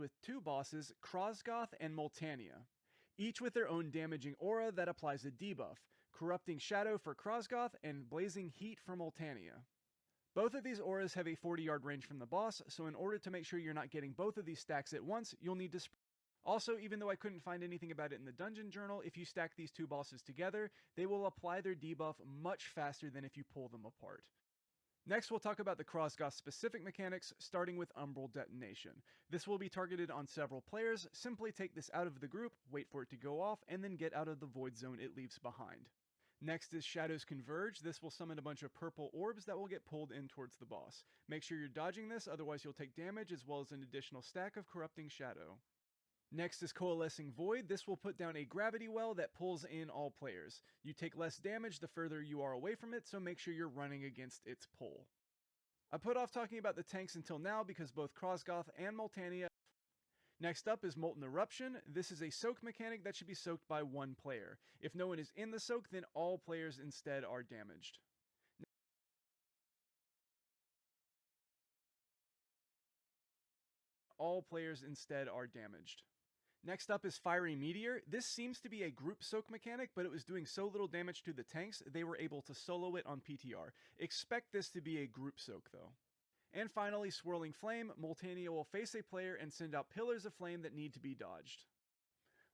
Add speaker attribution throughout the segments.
Speaker 1: with two bosses, Krosgoth and Moltania, each with their own damaging aura that applies a debuff, Corrupting Shadow for Krosgoth and Blazing Heat for Moltania. Both of these auras have a 40-yard range from the boss, so in order to make sure you're not getting both of these stacks at once, you'll need to Also, even though I couldn't find anything about it in the dungeon journal, if you stack these two bosses together, they will apply their debuff much faster than if you pull them apart. Next, we'll talk about the Krosgoth specific mechanics, starting with Umbral Detonation. This will be targeted on several players. Simply take this out of the group, wait for it to go off, and then get out of the void zone it leaves behind. Next is Shadows Converge. This will summon a bunch of purple orbs that will get pulled in towards the boss. Make sure you're dodging this, otherwise you'll take damage as well as an additional stack of Corrupting Shadow. Next is Coalescing Void. This will put down a gravity well that pulls in all players. You take less damage the further you are away from it, so make sure you're running against its pull. I put off talking about the tanks until now because both Krosgoth and Moltania. Next up is Molten Eruption. This is a soak mechanic that should be soaked by one player. If no one is in the soak, then all players instead are damaged. Next up is Fiery Meteor. This seems to be a group soak mechanic, but it was doing so little damage to the tanks, they were able to solo it on PTR. Expect this to be a group soak though. And finally, Swirling Flame. Moltania will face a player and send out pillars of flame that need to be dodged.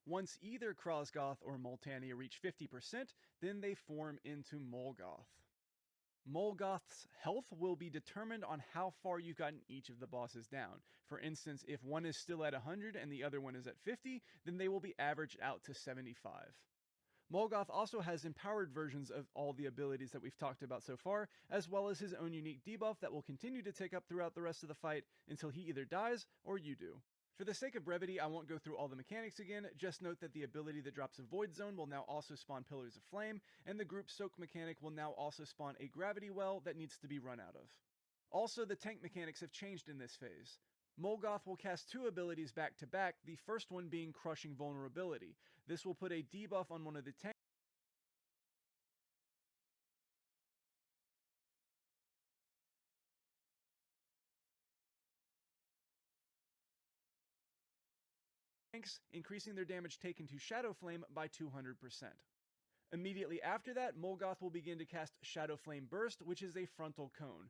Speaker 1: Once either Krosgoth or Moltania reach 50%, then they form into Molgoth. Molgoth's health will be determined on how far you've gotten each of the bosses down. For instance, if one is still at 100 and the other one is at 50, then they will be averaged out to 75. Molgoth also has empowered versions of all the abilities that we've talked about so far, as well as his own unique debuff that will continue to take up throughout the rest of the fight until he either dies or you do. For the sake of brevity, I won't go through all the mechanics again, just note that the ability that drops a Void Zone will now also spawn Pillars of Flame, and the group soak mechanic will now also spawn a gravity well that needs to be run out of. Also, the tank mechanics have changed in this phase. Molgoth will cast two abilities back to back, the first one being Crushing Vulnerability. This will put a debuff on one of the tanks increasing their damage taken to Shadow Flame by 200%. Immediately after that, Molgoth will begin to cast Shadow Flame Burst, which is a frontal cone.